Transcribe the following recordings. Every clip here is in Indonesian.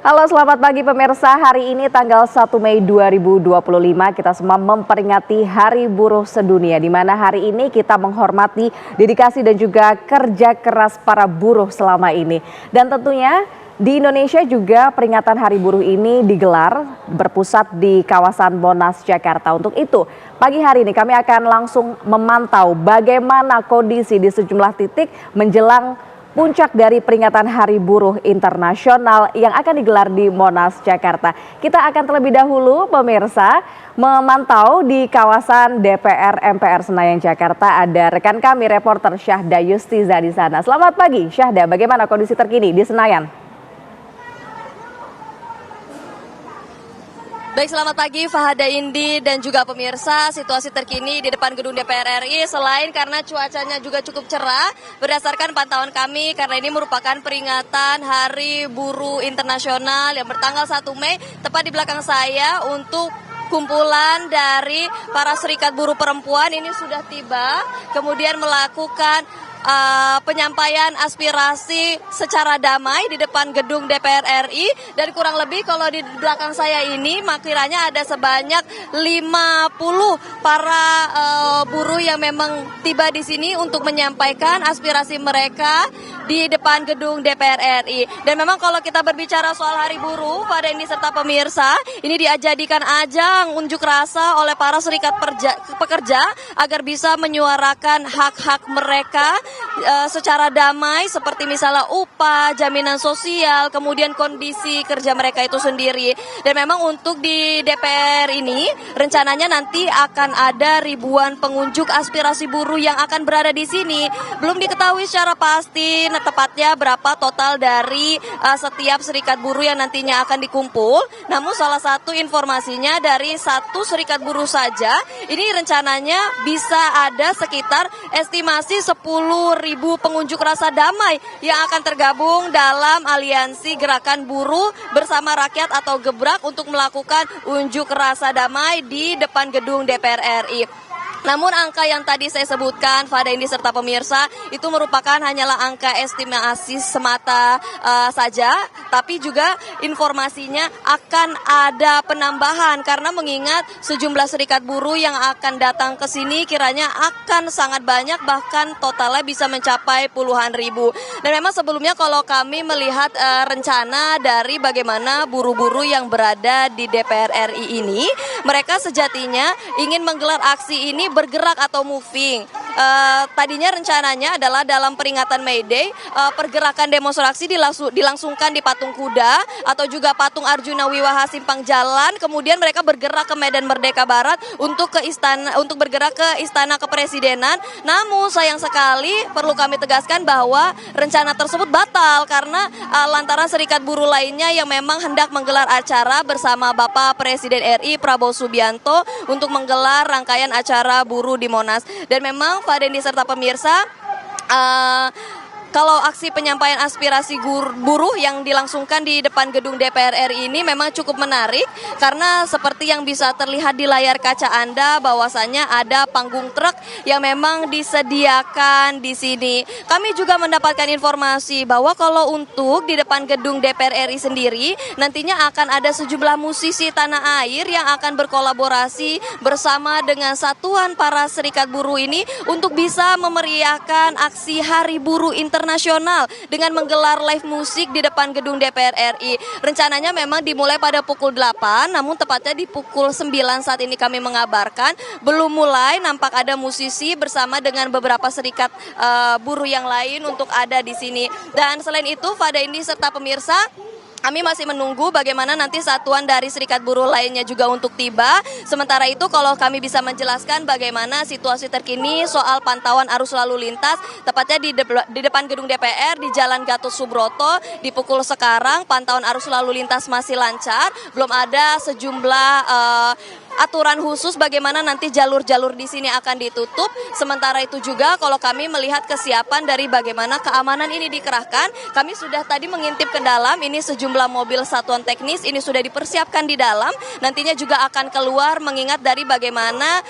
Halo, selamat pagi pemirsa. Hari ini tanggal 1 Mei 2025 kita semua memperingati Hari Buruh Sedunia, di mana hari ini kita menghormati dedikasi dan juga kerja keras para buruh selama ini. Dan tentunya di Indonesia juga peringatan Hari Buruh ini digelar berpusat di kawasan Monas, Jakarta. Untuk itu, pagi hari ini kami akan langsung memantau bagaimana kondisi di sejumlah titik menjelang puncak dari peringatan Hari Buruh Internasional yang akan digelar di Monas, Jakarta. Kita akan terlebih dahulu pemirsa memantau di kawasan DPR MPR Senayan, Jakarta. Ada rekan kami reporter Syahda Yustiza di sana. Selamat pagi Syahda, bagaimana kondisi terkini di Senayan? Baik, selamat pagi Fahada Indi dan juga pemirsa. Situasi terkini di depan gedung DPR RI selain karena cuacanya juga cukup cerah, berdasarkan pantauan kami karena ini merupakan peringatan Hari Buruh Internasional yang bertanggal 1 Mei tepat di belakang saya. Untuk kumpulan dari para serikat buruh perempuan ini sudah tiba, kemudian melakukan penyampaian aspirasi secara damai di depan gedung DPR RI. Dan kurang lebih kalau di belakang saya ini makiranya ada sebanyak 50 para buruh yang memang tiba di sini untuk menyampaikan aspirasi mereka di depan gedung DPR RI. Dan memang kalau kita berbicara soal Hari Buruh pada ini serta pemirsa, ini dijadikan ajang unjuk rasa oleh para serikat pekerja agar bisa menyuarakan hak-hak mereka secara damai, seperti misalnya upah, jaminan sosial, kemudian kondisi kerja mereka itu sendiri. Dan memang untuk di DPR ini rencananya nanti akan ada ribuan pengunjuk aspirasi buruh yang akan berada di sini. Belum diketahui secara pasti tepatnya berapa total dari setiap serikat buruh yang nantinya akan dikumpul. Namun salah satu informasinya dari satu serikat buruh saja ini rencananya bisa ada sekitar estimasi 10.000 pengunjuk rasa damai yang akan tergabung dalam aliansi Gerakan Buruh Bersama Rakyat atau Gebrak untuk melakukan unjuk rasa damai di depan gedung DPR RI. Namun angka yang tadi saya sebutkan, Fada Indi serta pemirsa, itu merupakan hanyalah angka estimasi semata saja, tapi juga informasinya akan ada penambahan karena mengingat sejumlah serikat buruh yang akan datang ke sini kiranya akan sangat banyak, bahkan totalnya bisa mencapai puluhan ribu. Dan memang sebelumnya kalau kami melihat rencana dari bagaimana buruh-buruh yang berada di DPR RI ini, mereka sejatinya ingin menggelar aksi ini bergerak atau moving. Tadinya rencananya adalah dalam peringatan May Day, pergerakan demonstrasi dilangsungkan di Patung Kuda atau juga Patung Arjuna Wiwaha Simpang Jalan. Kemudian mereka bergerak ke Medan Merdeka Barat untuk bergerak ke Istana Kepresidenan. Namun sayang sekali perlu kami tegaskan bahwa rencana tersebut batal karena lantaran serikat buruh lainnya yang memang hendak menggelar acara bersama Bapak Presiden RI Prabowo Subianto untuk menggelar rangkaian acara buruh di Monas. Dan memang Fada Indi serta pemirsa, kalau aksi penyampaian aspirasi buruh yang dilangsungkan di depan gedung DPR RI ini memang cukup menarik karena seperti yang bisa terlihat di layar kaca Anda bahwasanya ada panggung truk yang memang disediakan di sini. Kami juga mendapatkan informasi bahwa kalau untuk di depan gedung DPR RI sendiri nantinya akan ada sejumlah musisi tanah air yang akan berkolaborasi bersama dengan satuan para serikat buruh ini untuk bisa memeriahkan aksi Hari Buruh Internasional dengan menggelar live musik di depan gedung DPR RI. Rencananya memang dimulai pada pukul 8, namun tepatnya di pukul 9 saat ini kami mengabarkan belum mulai, nampak ada musisi bersama dengan beberapa serikat buruh yang lain untuk ada di sini. Dan selain itu, Fada Indi serta pemirsa, kami masih menunggu bagaimana nanti satuan dari serikat buruh lainnya juga untuk tiba. Sementara itu kalau kami bisa menjelaskan bagaimana situasi terkini soal pantauan arus lalu lintas, tepatnya di depan gedung DPR di Jalan Gatot Subroto, di pukul sekarang pantauan arus lalu lintas masih lancar. Belum ada sejumlah aturan khusus bagaimana nanti jalur-jalur di sini akan ditutup. Sementara itu juga kalau kami melihat kesiapan dari bagaimana keamanan ini dikerahkan, kami sudah tadi mengintip ke dalam, ini sejumlah mobil satuan teknis ini sudah dipersiapkan di dalam. Nantinya juga akan keluar mengingat dari bagaimana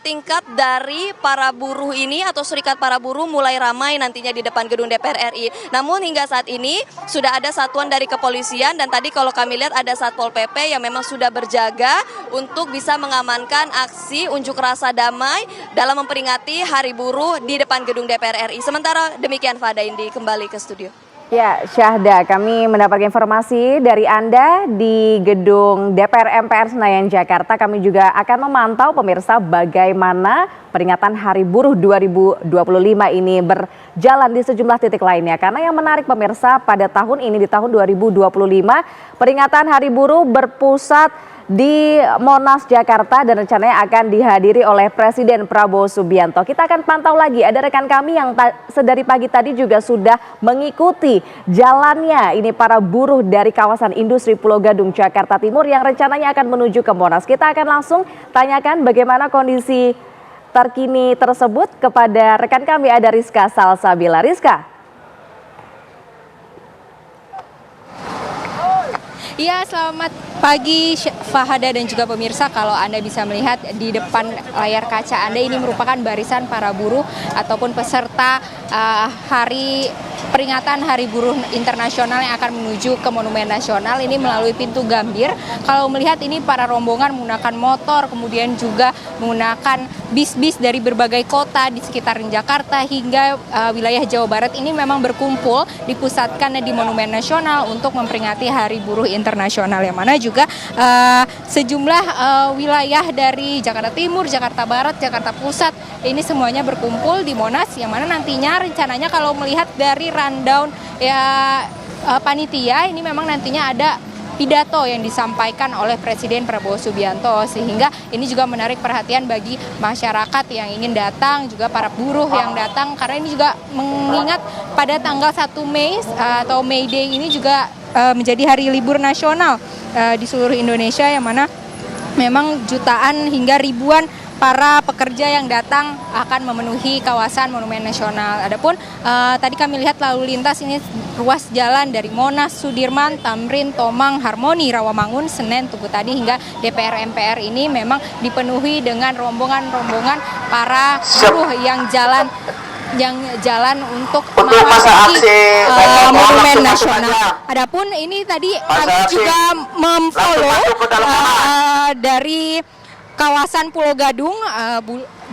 tingkat dari para buruh ini atau serikat para buruh mulai ramai nantinya di depan gedung DPR RI. Namun hingga saat ini sudah ada satuan dari kepolisian dan tadi kalau kami lihat ada Satpol PP yang memang sudah berjaga untuk bisa mengamankan aksi unjuk rasa damai dalam memperingati Hari Buruh di depan gedung DPR RI. Sementara demikian Fada Indi, kembali ke studio. Ya, Syahda, kami mendapatkan informasi dari Anda di gedung DPR MPR Senayan, Jakarta. Kami juga akan memantau pemirsa bagaimana peringatan Hari Buruh 2025 ini berjalan di sejumlah titik lainnya. Karena yang menarik pemirsa, pada tahun ini di tahun 2025 peringatan Hari Buruh berpusat di Monas, Jakarta dan rencananya akan dihadiri oleh Presiden Prabowo Subianto. Kita akan pantau lagi, ada rekan kami yang sedari pagi tadi juga sudah mengikuti jalannya ini para buruh dari kawasan industri Pulau Gadung, Jakarta Timur yang rencananya akan menuju ke Monas. Kita akan langsung tanyakan bagaimana kondisi terkini tersebut kepada rekan kami, ada Rizka Salsabila. Rizka. Ya, selamat pagi Fahada dan juga pemirsa. Kalau Anda bisa melihat di depan layar kaca Anda, ini merupakan barisan para buruh ataupun peserta peringatan Hari Buruh Internasional yang akan menuju ke Monumen Nasional ini melalui pintu Gambir. Kalau melihat ini para rombongan menggunakan motor, kemudian juga menggunakan bis-bis dari berbagai kota di sekitaran Jakarta hingga wilayah Jawa Barat ini memang berkumpul dipusatkan di Monumen Nasional untuk memperingati Hari Buruh Internasional, yang mana juga sejumlah wilayah dari Jakarta Timur, Jakarta Barat, Jakarta Pusat ini semuanya berkumpul di Monas, yang mana nantinya rencananya kalau melihat dari rundown panitia ini memang nantinya ada pidato yang disampaikan oleh Presiden Prabowo Subianto, sehingga ini juga menarik perhatian bagi masyarakat yang ingin datang, juga para buruh yang datang, karena ini juga mengingat pada tanggal 1 Mei atau May Day ini juga menjadi hari libur nasional di seluruh Indonesia, yang mana memang jutaan hingga ribuan para pekerja yang datang akan memenuhi kawasan Monumen Nasional. Adapun tadi kami lihat lalu lintas ini ruas jalan dari Monas, Sudirman, Tamrin, Tomang, Harmoni, Rawamangun, Senen, Tugu Tani hingga DPR MPR ini memang dipenuhi dengan rombongan-rombongan para buruh yang jalan untuk memasuki Monumen Nasional. Adapun ini tadi kami juga memfollow dari kawasan Pulau Gadung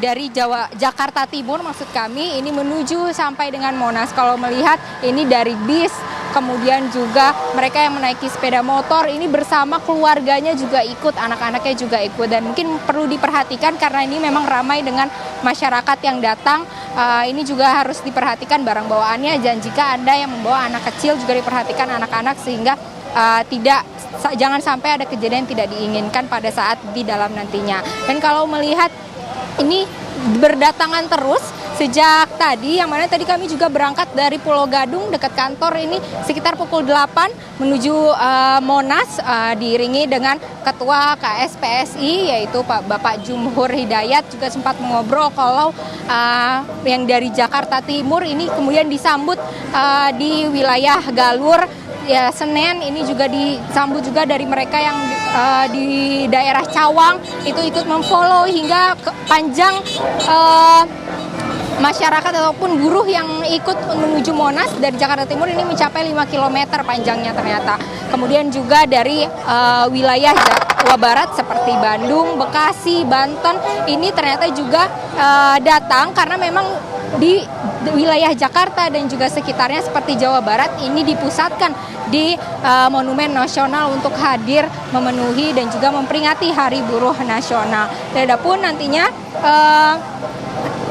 dari Jakarta Timur maksud kami ini menuju sampai dengan Monas. Kalau melihat ini dari bis, kemudian juga mereka yang menaiki sepeda motor ini bersama keluarganya juga ikut, anak-anaknya juga ikut, dan mungkin perlu diperhatikan karena ini memang ramai dengan masyarakat yang datang. Ini juga harus diperhatikan barang bawaannya, dan jika Anda yang membawa anak kecil juga diperhatikan anak-anak sehingga jangan sampai ada kejadian tidak diinginkan pada saat di dalam nantinya. Dan kalau melihat ini berdatangan terus sejak tadi, yang mana tadi kami juga berangkat dari Pulau Gadung dekat kantor ini sekitar pukul 8 menuju Monas, diiringi dengan Ketua KSPSI yaitu Bapak Jumhur Hidayat, juga sempat mengobrol kalau yang dari Jakarta Timur ini kemudian disambut di wilayah Galur. Ya, Senen ini juga disambut juga dari mereka yang di daerah Cawang itu ikut memfollow hingga panjang masyarakat ataupun buruh yang ikut menuju Monas dari Jakarta Timur ini mencapai 5 km panjangnya ternyata. Kemudian juga dari wilayah Jawa Barat seperti Bandung, Bekasi, Banten ini ternyata juga datang karena memang di wilayah Jakarta dan juga sekitarnya seperti Jawa Barat ini dipusatkan di Monumen Nasional untuk hadir memenuhi dan juga memperingati Hari Buruh Nasional. Adapun nantinya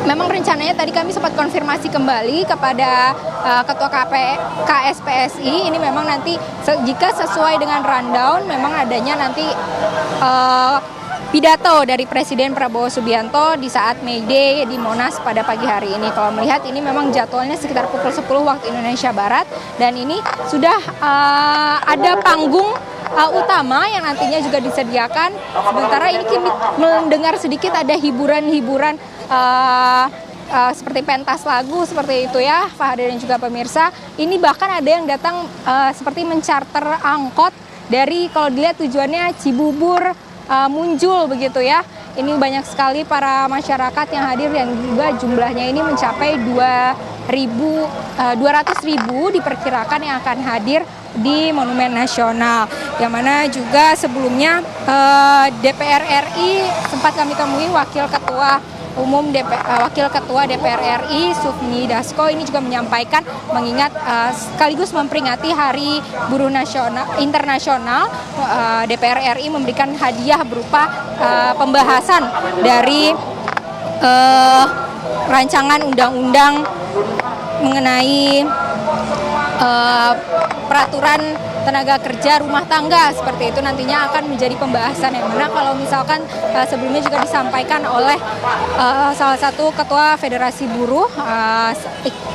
memang rencananya tadi kami sempat konfirmasi kembali kepada Ketua KSPSI, ini memang nanti jika sesuai dengan rundown memang adanya nanti pidato dari Presiden Prabowo Subianto di saat May Day di Monas pada pagi hari ini. Kalau melihat ini memang jadwalnya sekitar pukul 10 waktu Indonesia Barat, dan ini sudah ada panggung utama yang nantinya juga disediakan. Sementara ini kini mendengar sedikit ada hiburan-hiburan seperti pentas lagu seperti itu ya, Fahada dan juga pemirsa. Ini bahkan ada yang datang seperti mencharter angkot dari, kalau dilihat tujuannya Cibubur, Munjul begitu ya. Ini banyak sekali para masyarakat yang hadir yang juga jumlahnya ini mencapai 200.000 diperkirakan yang akan hadir di Monumen Nasional. Yang mana juga sebelumnya DPR RI sempat kami temui Wakil Ketua DPR RI Sufmi Dasko ini juga menyampaikan, mengingat sekaligus memperingati Hari Buruh Internasional, DPR RI memberikan hadiah berupa pembahasan dari rancangan undang-undang mengenai peraturan tenaga kerja rumah tangga, seperti itu nantinya akan menjadi pembahasan, yang mana kalau misalkan sebelumnya juga disampaikan oleh salah satu ketua Federasi Buruh,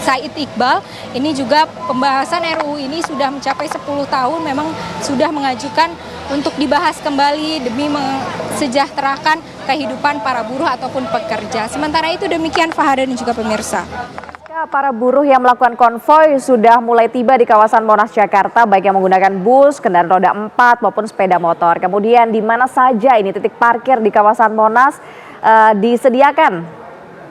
Said Iqbal, ini juga pembahasan RUU ini sudah mencapai 10 tahun memang sudah mengajukan untuk dibahas kembali demi mensejahterakan kehidupan para buruh ataupun pekerja. Sementara itu demikian Fahada dan juga pemirsa. Para buruh yang melakukan konvoy sudah mulai tiba di kawasan Monas, Jakarta, baik yang menggunakan bus, kendaraan roda 4 maupun sepeda motor. Kemudian di mana saja ini titik parkir di kawasan Monas disediakan?